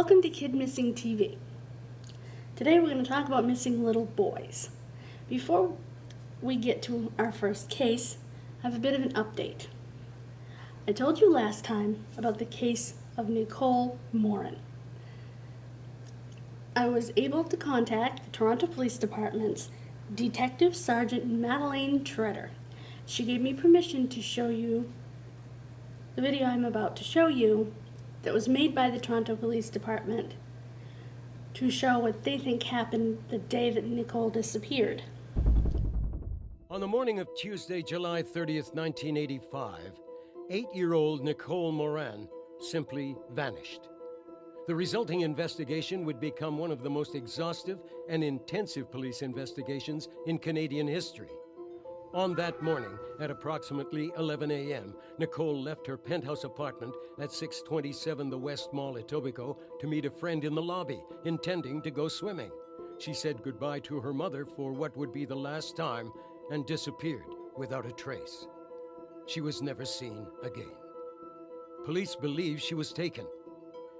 Welcome to KidMissing TV. Today we're going to talk about missing little boys. Before we get to our first case, I have a bit of an update. I told you last time about the case of Nicole Morin. I was able to contact the Toronto Police Department's Detective Sergeant Madeleine Treader. She gave me permission to show you the video I'm about to show you that was made by the Toronto Police Department to show what they think happened the day that Nicole disappeared. On the morning of Tuesday, July 30th, 1985, 8-year-old Nicole Morin simply vanished. The resulting investigation would become one of the most exhaustive and intensive police investigations in Canadian history. On that morning, at approximately 11 a.m., Nicole left her penthouse apartment at 627 the West Mall, Etobicoke, to meet a friend in the lobby, intending to go swimming. She said goodbye to her mother for what would be the last time and disappeared without a trace. She was never seen again. Police believe she was taken.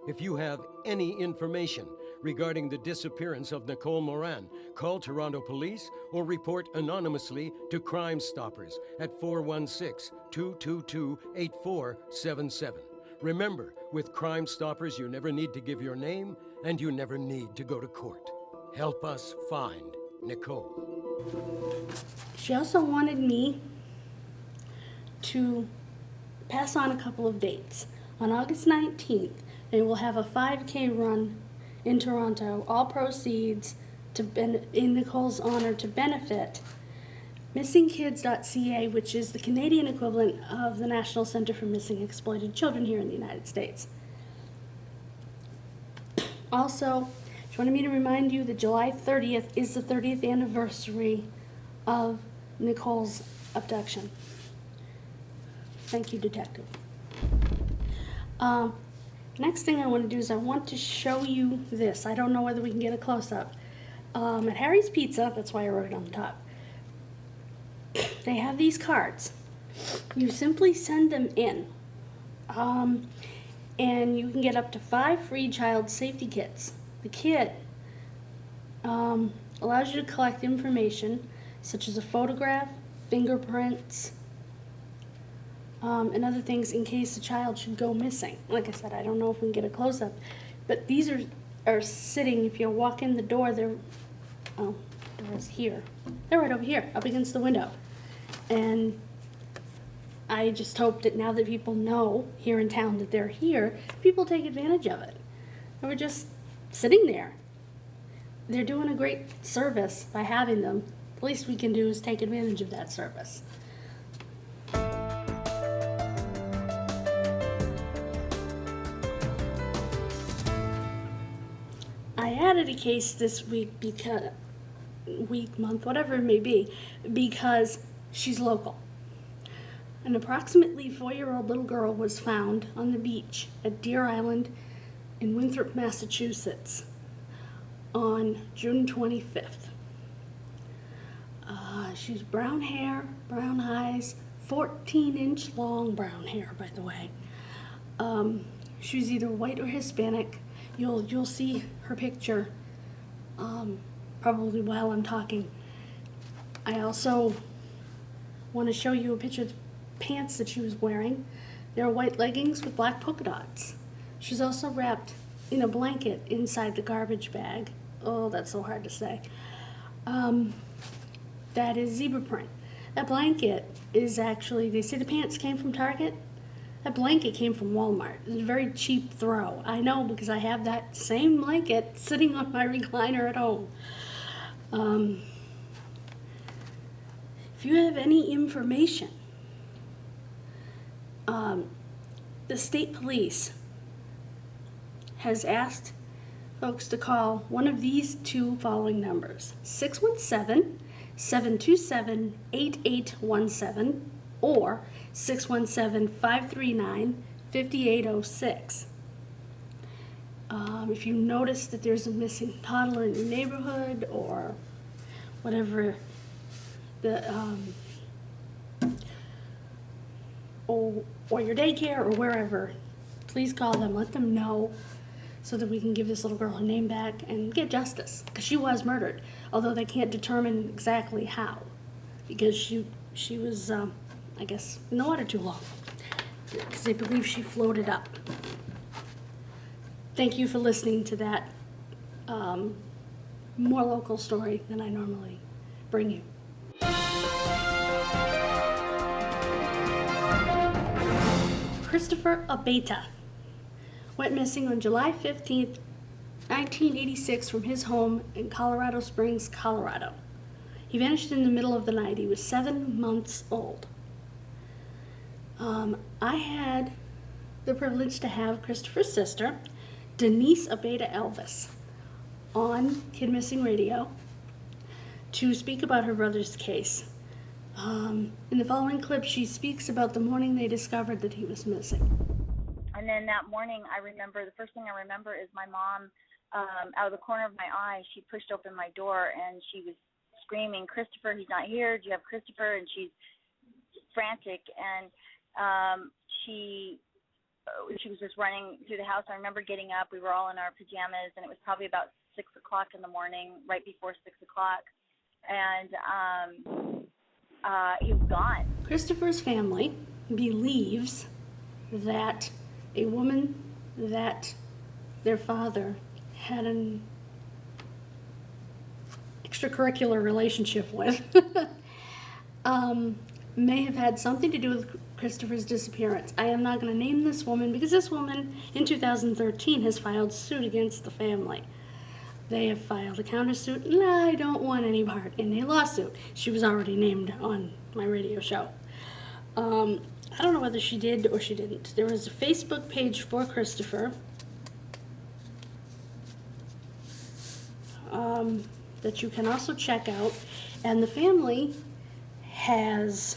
If you have any information regarding the disappearance of Nicole Morin, call Toronto Police or report anonymously to Crime Stoppers at 416-222-8477. Remember, with Crime Stoppers, you never need to give your name and you never need to go to court. Help us find Nicole. She also wanted me to pass on a couple of dates. On August 19th, they will have a 5K run in Toronto, all proceeds in Nicole's honor to benefit missingkids.ca, which is the Canadian equivalent of the National Center for Missing and Exploited Children here in the United States. Also, she wanted me to remind you that July 30th is the 30th anniversary of Nicole's abduction. Thank you, Detective. Next thing I want to do is I want to show you this. I don't know whether we can get a close-up. At Harry's Pizza, that's why I wrote it on the top, they have these cards. You simply send them in, and you can get up to 5 free child safety kits. The kit allows you to collect information such as a photograph, fingerprints, and other things in case a child should go missing. Like I said, I don't know if we can get a close-up, but these are sitting, if you walk in the door, they're, oh, the door's here. They're right over here, up against the window. And I just hope that now that people know here in town that they're here, people take advantage of it. And we're just sitting there. They're doing a great service by having them. The least we can do is take advantage of that service. I added a case this week month, whatever it may be, because she's local. An approximately 4-year-old little girl was found on the beach at Deer Island in Winthrop, Massachusetts on June 25th. She's brown hair, brown eyes, 14-inch long brown hair, by the way. She's either white or Hispanic. You'll see her picture probably while I'm talking. I also want to show you a picture of the pants that she was wearing. They're white leggings with black polka dots. She's also wrapped in a blanket inside the garbage bag. Oh, that's so hard to say. That is zebra print. That blanket is actually, they say the pants came from Target. That blanket came from Walmart. It's a very cheap throw. I know because I have that same blanket sitting on my recliner at home. If you have any information, the state police has asked folks to call one of these 2 following numbers: 617-727-8817 or 617-539-5806. If you notice that there's a missing toddler in your neighborhood or whatever, or your daycare or wherever, please call them. Let them know so that we can give this little girl her name back and get justice, because she was murdered, although they can't determine exactly how, because she was, I guess, in the water too long, because they believe she floated up. Thank you for listening to that more local story than I normally bring you. Christopher Abeta went missing on July 15th, 1986 from his home in Colorado Springs, Colorado. He vanished in the middle of the night. He was 7 months old. I had the privilege to have Christopher's sister, Denise Abeta Elvis, on KidMissing Radio to speak about her brother's case. In the following clip, she speaks about the morning they discovered that he was missing. And then that morning, the first thing I remember is my mom, out of the corner of my eye, she pushed open my door and she was screaming, "Christopher, he's not here. Do you have Christopher?" And she's frantic. And she was just running through the house. I remember getting up. We were all in our pajamas, and it was probably about 6 o'clock in the morning, right before 6 o'clock. And he was gone. Christopher's family believes that a woman that their father had an extracurricular relationship with may have had something to do with Christopher's disappearance. I am not going to name this woman because this woman in 2013 has filed suit against the family. They have filed a countersuit, and I don't want any part in a lawsuit. She was already named on my radio show. I don't know whether she did or she didn't. There was a Facebook page for Christopher that you can also check out, and the family has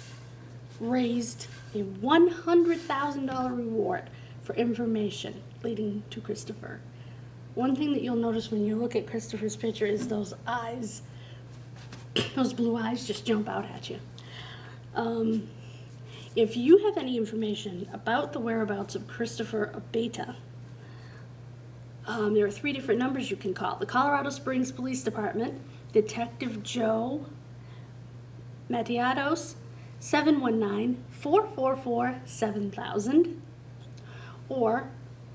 raised a $100,000 reward for information leading to Christopher. One thing that you'll notice when you look at Christopher's picture is those eyes, those blue eyes just jump out at you. If you have any information about the whereabouts of Christopher Abeta, there are 3 different numbers you can call. The Colorado Springs Police Department, Detective Joe Matiados, 719-444-7000, or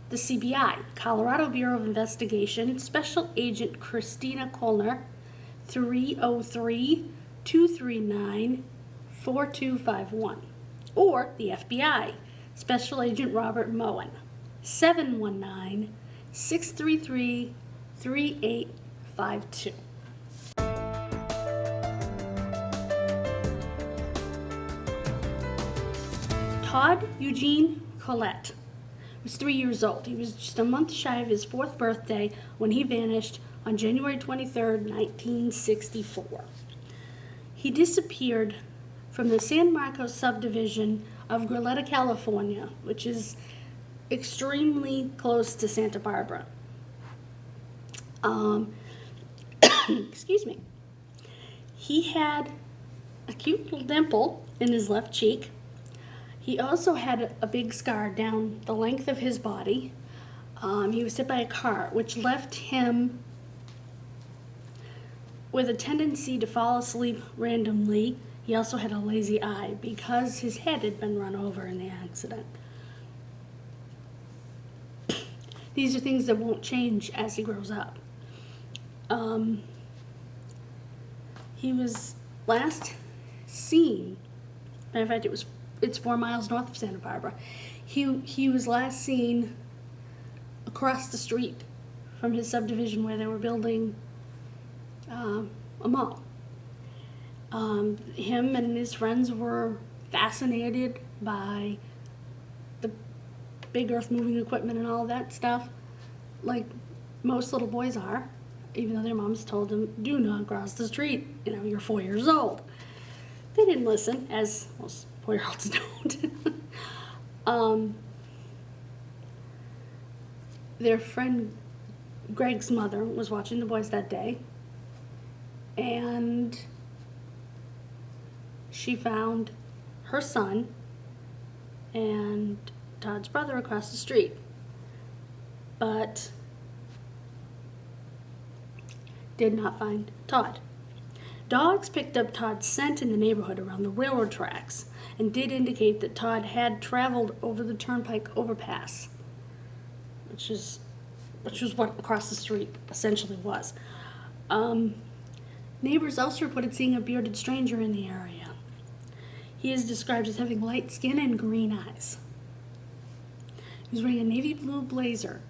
the CBI, Colorado Bureau of Investigation, Special Agent Christina Kolner, 303-239-4251, or the FBI, Special Agent Robert Moen, 719-633-3852. Todd Eugene Collette was 3 years old. He was just a month shy of his 4th birthday when he vanished on January 23rd, 1964. He disappeared from the San Marcos subdivision of Goleta, California, which is extremely close to Santa Barbara. Excuse me. He had a cute little dimple in his left cheek. He also had a big scar down the length of his body. He was hit by a car, which left him with a tendency to fall asleep randomly. He also had a lazy eye because his head had been run over in the accident. These are things that won't change as he grows up. He was last seen, matter of fact, it's 4 miles north of Santa Barbara. He was last seen across the street from his subdivision where they were building a mall. Him and his friends were fascinated by the big earth-moving equipment and all that stuff, like most little boys are, even though their moms told them, do not cross the street, you're 4 years old. They didn't listen, as most 4-year-olds don't. Their friend Greg's mother was watching the boys that day, and she found her son and Todd's brother across the street. But did not find Todd. Dogs picked up Todd's scent in the neighborhood around the railroad tracks and did indicate that Todd had traveled over the turnpike overpass, which was what across the street essentially was. Neighbors also reported seeing a bearded stranger in the area. He is described as having light skin and green eyes. He was wearing a navy blue blazer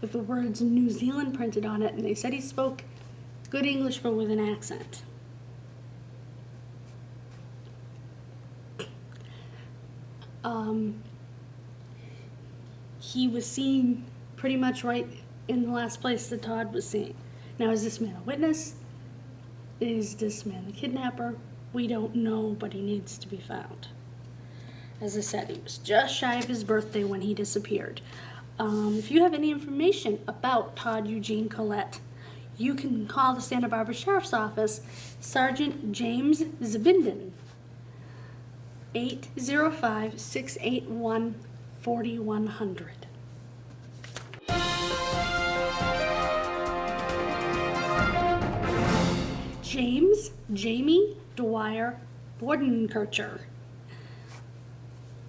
with the words New Zealand printed on it, and they said he spoke good English but with an accent. He was seen pretty much right in the last place that Todd was seen. Now, is this man a witness? Is this man the kidnapper? We don't know, but he needs to be found. As I said, he was just shy of his birthday when he disappeared. If you have any information about Todd Eugene Collette, you can call the Santa Barbara Sheriff's Office, Sergeant James Zabinden, 805-681-4100. Jamie Dwyer Bordenkircher.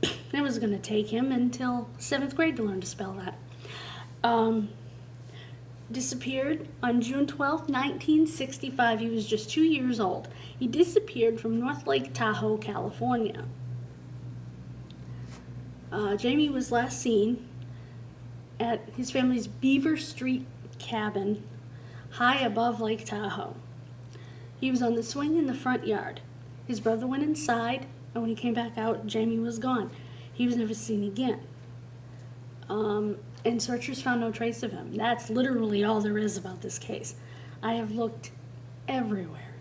It was going to take him until 7th grade to learn to spell that. Disappeared on June 12, 1965. He was just 2 years old. He disappeared from North Lake Tahoe, California. Jamie was last seen at his family's Beaver Street cabin high above Lake Tahoe. He was on the swing in the front yard. His brother went inside, and when he came back out, Jamie was gone. He was never seen again. And searchers found no trace of him. That's literally all there is about this case. I have looked everywhere.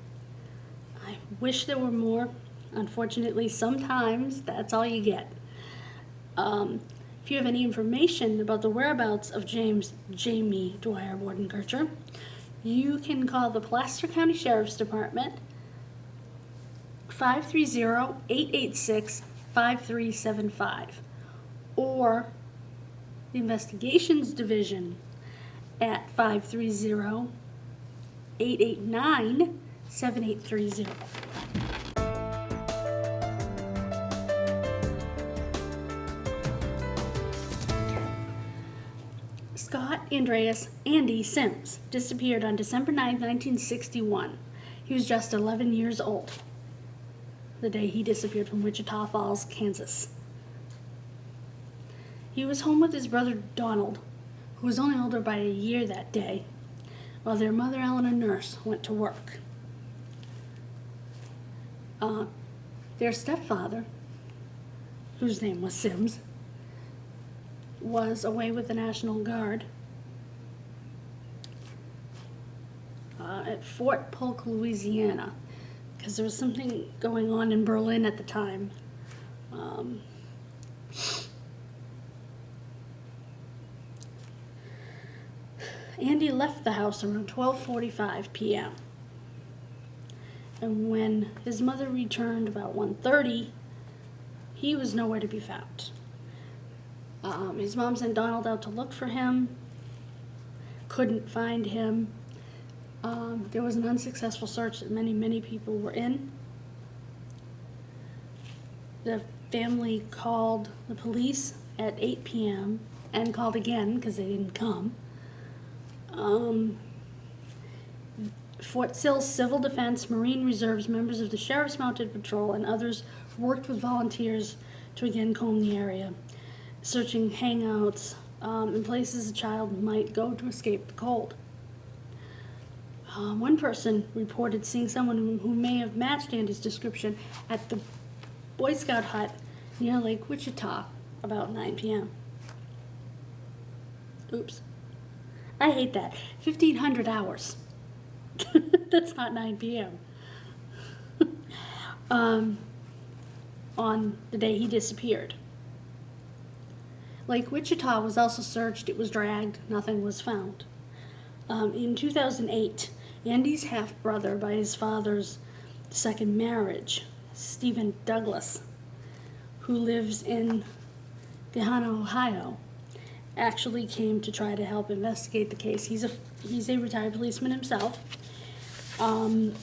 I wish there were more. Unfortunately, sometimes that's all you get. If you have any information about the whereabouts of Jamie Dwyer Bordenkircher, you can call the Placer County Sheriff's Department, 530-886-5375, or the Investigations Division at 530-889-7830. Scott Andreas Andy Sims disappeared on December 9, 1961. He was just 11 years old the day he disappeared from Wichita Falls, Kansas. He was home with his brother Donald, who was only older by a year that day, while their mother, Ellen, a nurse, went to work. Their stepfather, whose name was Sims, was away with the National Guard at Fort Polk, Louisiana, because there was something going on in Berlin at the time. Andy left the house around 12:45 p.m. And when his mother returned about 1:30, he was nowhere to be found. His mom sent Donald out to look for him, couldn't find him. There was an unsuccessful search that many people were in. The family called the police at 8 p.m. and called again because they didn't come. Fort Sill Civil Defense, Marine Reserves, members of the Sheriff's Mounted Patrol, and others worked with volunteers to again comb the area, searching hangouts and places a child might go to escape the cold. One person reported seeing someone who may have matched Andy's description at the Boy Scout hut near Lake Wichita about 9 p.m. Oops. I hate that. 1,500 hours. That's not 9 p.m. On the day he disappeared. Lake Wichita was also searched. It was dragged. Nothing was found. In 2008, Andy's half-brother by his father's second marriage, Stephen Douglas, who lives in Gahanna, Ohio, actually came to try to help investigate the case. He's a retired policeman himself. And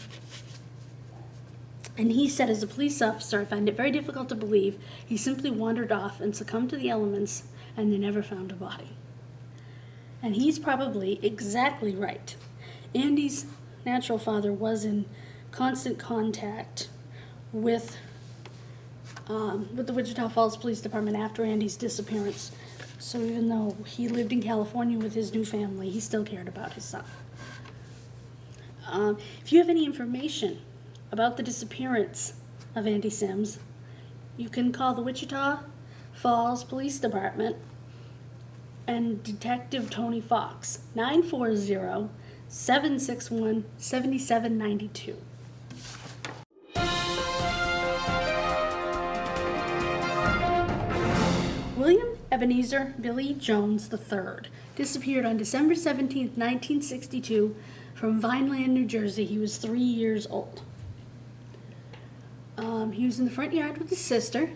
he said, as a police officer, I find it very difficult to believe he simply wandered off and succumbed to the elements and they never found a body. And he's probably exactly right. Andy's natural father was in constant contact with the Wichita Falls Police Department after Andy's disappearance. So even though he lived in California with his new family, he still cared about his son. If you have any information about the disappearance of Andy Sims, you can call the Wichita Falls Police Department and Detective Tony Fox, 940-761-7792. William Ebenezer Billy Jones III disappeared on December 17, 1962 from Vineland, New Jersey. He was 3 years old. He was in the front yard with his sister,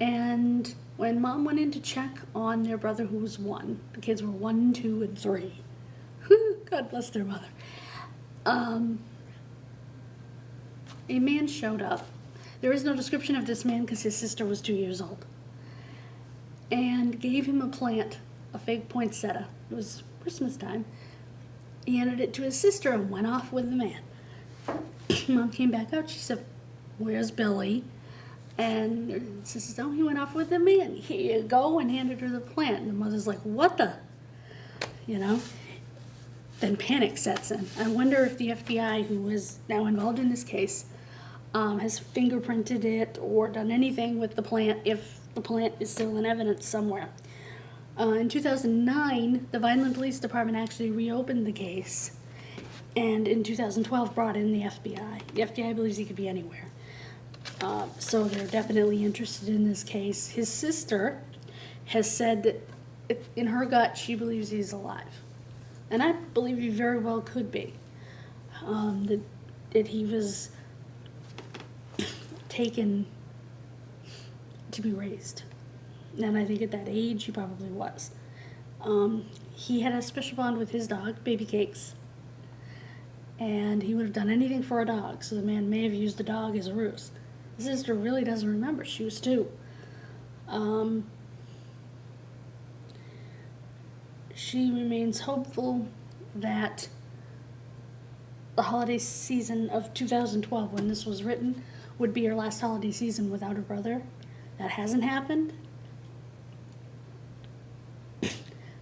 and when Mom went in to check on their brother, who was 1, the kids were 1, 2, and 3. God bless their mother. A man showed up. There is no description of this man because his sister was 2 years old, and gave him a plant, a fake poinsettia. It was Christmas time. He handed it to his sister and went off with the man. Mom came back out. She said, "Where's Billy?" And her sister said, "Oh, he went off with the man. Here you go," and handed her the plant. And the mother's like, "What the?" You know? Then panic sets in. I wonder if the FBI, who is now involved in this case, has fingerprinted it or done anything with the plant, if the plant is still in evidence somewhere. In 2009, the Vineland Police Department actually reopened the case, and in 2012 brought in the FBI. The FBI believes he could be anywhere. So they're definitely interested in this case. His sister has said that in her gut, she believes he's alive. And I believe he very well could be. That he was taken to be raised. And I think at that age, he probably was. He had a special bond with his dog, Baby Cakes. And he would have done anything for a dog, so the man may have used the dog as a ruse. His sister really doesn't remember. She was 2. She remains hopeful that the holiday season of 2012, when this was written, would be her last holiday season without her brother. That hasn't happened.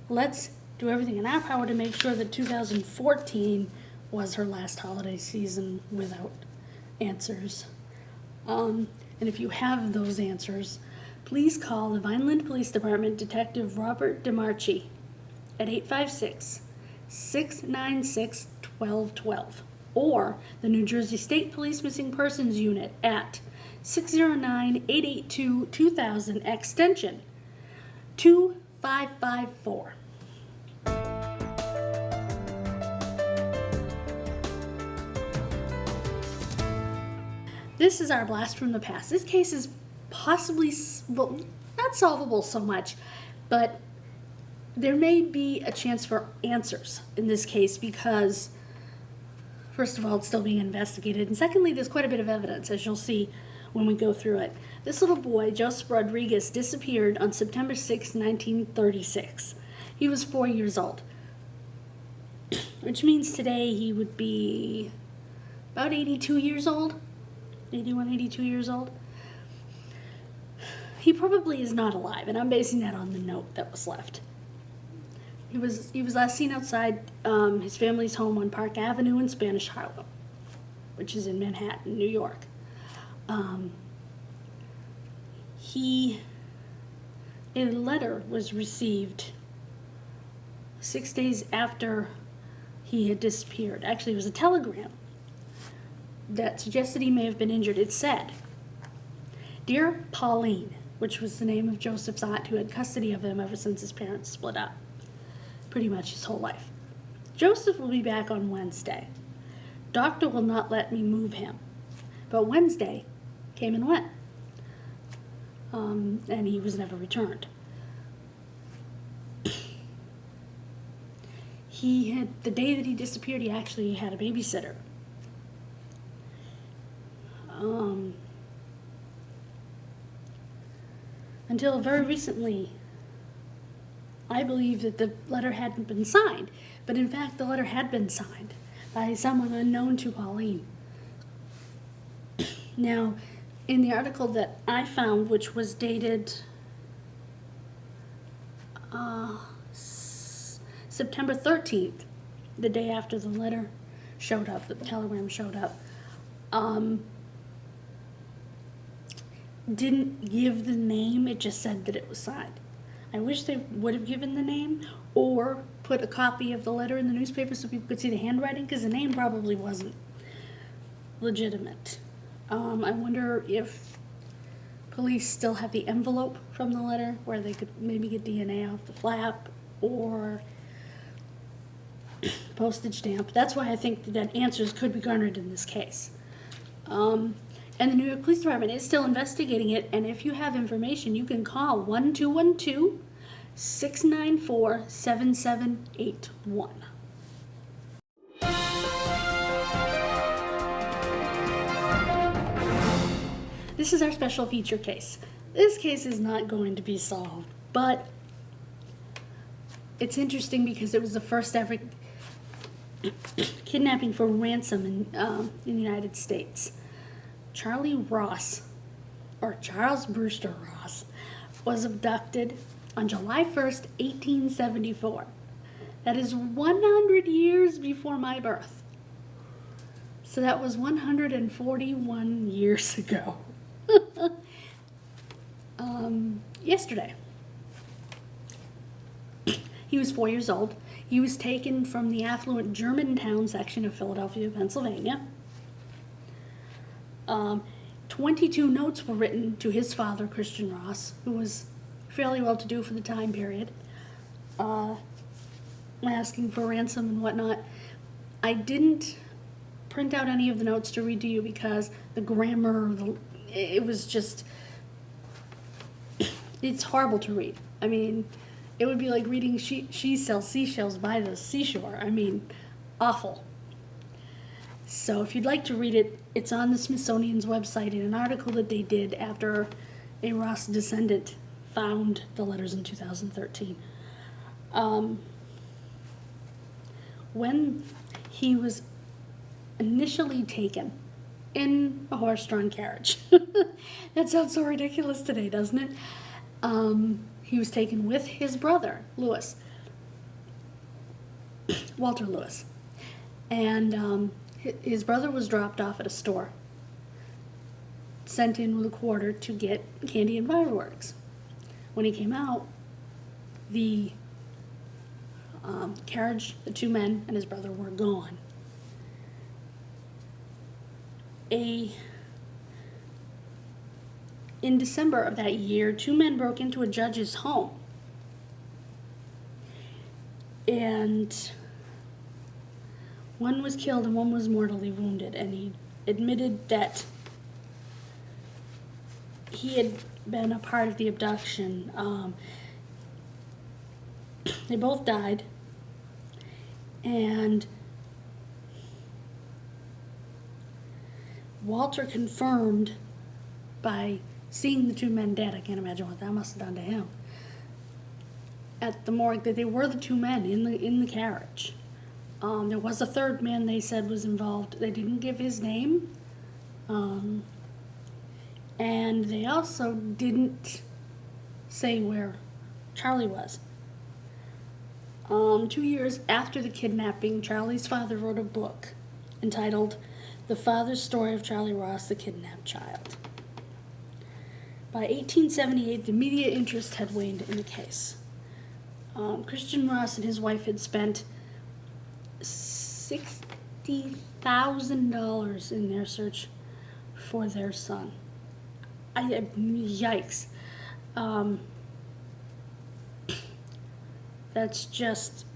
Let's do everything in our power to make sure that 2014 was her last holiday season without answers. And if you have those answers, please call the Vineland Police Department Detective Robert DeMarchi at 856-696-1212 or the New Jersey State Police Missing Persons Unit at 609-882-2000 extension 2554. This is our blast from the past. This case is possibly, well, not solvable so much, but there may be a chance for answers in this case because, first of all, it's still being investigated, and secondly, there's quite a bit of evidence, as you'll see when we go through it. This little boy, Joseph Rodriguez, disappeared on September 6, 1936. He was 4 years old, which means today he would be about 82 years old. 81, 82 years old. He probably is not alive, and I'm basing that on the note that was left. He was last seen outside his family's home on Park Avenue in Spanish Harlem, which is in Manhattan, New York. A letter was received 6 days after he had disappeared. Actually, it was a telegram that suggested he may have been injured. It said, "Dear Pauline," which was the name of Joseph's aunt who had custody of him ever since his parents split up, pretty much his whole life. "Joseph will be back on Wednesday. Doctor will not let me move him." But Wednesday came and went, and he was never returned. the day that he disappeared, he actually had a babysitter. Until very recently, I believed that the letter hadn't been signed, but in fact the letter had been signed by someone unknown to Pauline. Now, in the article that I found, which was dated September 13th, the day after the letter showed up, the telegram showed up, didn't give the name, it just said that it was signed. I wish they would have given the name or put a copy of the letter in the newspaper so people could see the handwriting, because the name probably wasn't legitimate. I wonder if police still have the envelope from the letter where they could maybe get DNA off the flap or postage stamp. That's why I think that answers could be garnered in this case. And the New York Police Department is still investigating it, and if you have information, you can call 1-212-694-7781. This is our special feature case. This case is not going to be solved, but it's interesting because it was the first ever kidnapping for ransom in the United States. Charlie Ross, or Charles Brewster Ross, was abducted on July 1st, 1874. That is 100 years before my birth. So that was 141 years ago. Yesterday. He was 4 years old. He was taken from the affluent Germantown section of Philadelphia, Pennsylvania. 22 notes were written to his father, Christian Ross, who was fairly well-to-do for the time period, asking for ransom and whatnot. I didn't print out any of the notes to read to you because the grammar, it was just, it's horrible to read. I mean, it would be like reading She Sells Seashells by the Seashore. I mean, awful. So if you'd like to read it, it's on the Smithsonian's website in an article that they did after a Ross descendant found the letters in 2013. When he was initially taken in a horse-drawn carriage. That sounds so ridiculous today, doesn't it? He was taken with his brother, Lewis, Walter Lewis. And his brother was dropped off at a store, sent in with a quarter to get candy and fireworks. When he came out, the carriage, the two men and his brother were gone. In December of that year, two men broke into a judge's home. And one was killed and one was mortally wounded. And he admitted that he had been a part of the abduction. They both died. And Walter confirmed by seeing the two men dead, I can't imagine what that must have done to him, at the morgue, that they were the two men in the carriage. There was a third man they said was involved. They didn't give his name. And they also didn't say where Charlie was. 2 years after the kidnapping, Charlie's father wrote a book entitled The Father's Story of Charlie Ross, the Kidnapped Child. By 1878, the media interest had waned in the case. Christian Ross and his wife had spent $60,000 in their search for their son. Yikes. That's just,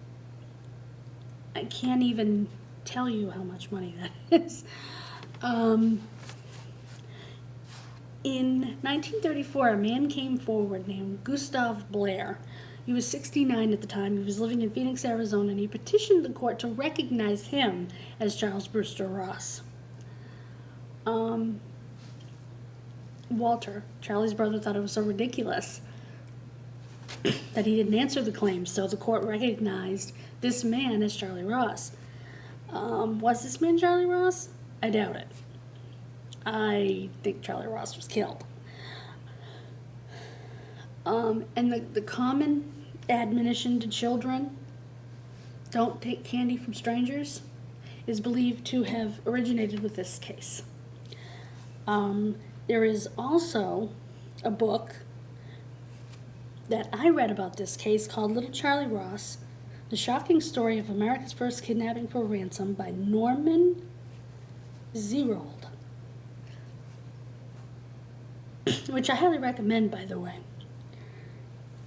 I can't even tell you how much money that is. In 1934, a man came forward named Gustav Blair. He was 69 at the time. He was living in Phoenix, Arizona, and he petitioned the court to recognize him as Charles Brewster Ross. Walter, Charlie's brother, thought it was so ridiculous that he didn't answer the claim, so the court recognized this man as Charlie Ross. Was this man Charlie Ross? I doubt it. I think Charlie Ross was killed. And the common admonition to children, don't take candy from strangers, is believed to have originated with this case. There is also a book that I read about this case called Little Charlie Ross, The Shocking Story of America's First Kidnapping for Ransom by Norman Zerold, which I highly recommend, by the way.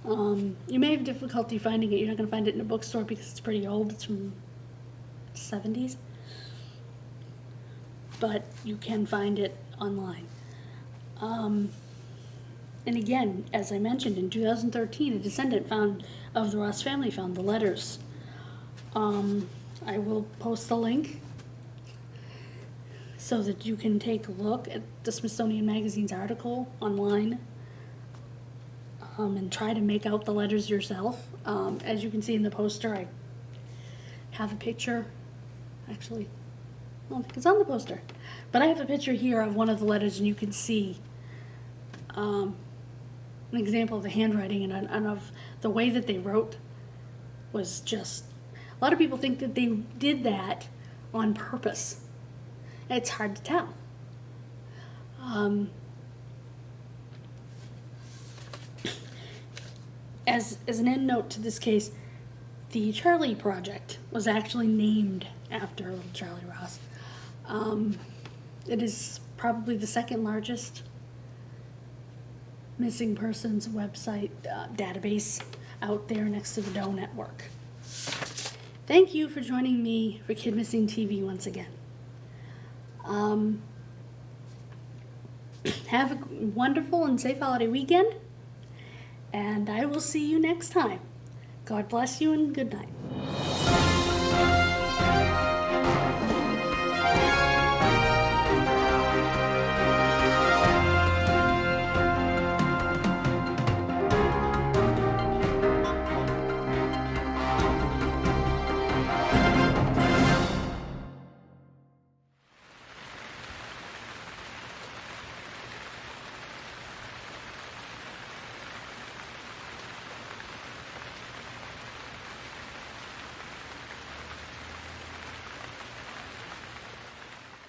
You may have difficulty finding it. You're not going to find it in a bookstore because it's pretty old. It's from the 70s. But you can find it online. And again, as I mentioned, in 2013, a descendant of the Ross family found the letters. I will post the link so that you can take a look at the Smithsonian Magazine's article online and try to make out the letters yourself. As you can see in the poster, I have a picture. Actually, I don't think it's on the poster. But I have a picture here of one of the letters, and you can see an example of the handwriting and of the way that they wrote was just... A lot of people think that they did that on purpose. It's hard to tell. As an end note to this case, the Charlie Project was actually named after little Charlie Ross. It is probably the second largest missing persons website database out there next to the Doe Network. Thank you for joining me for Kid Missing TV once again. Have a wonderful and safe holiday weekend, and I will see you next time. God bless you and good night.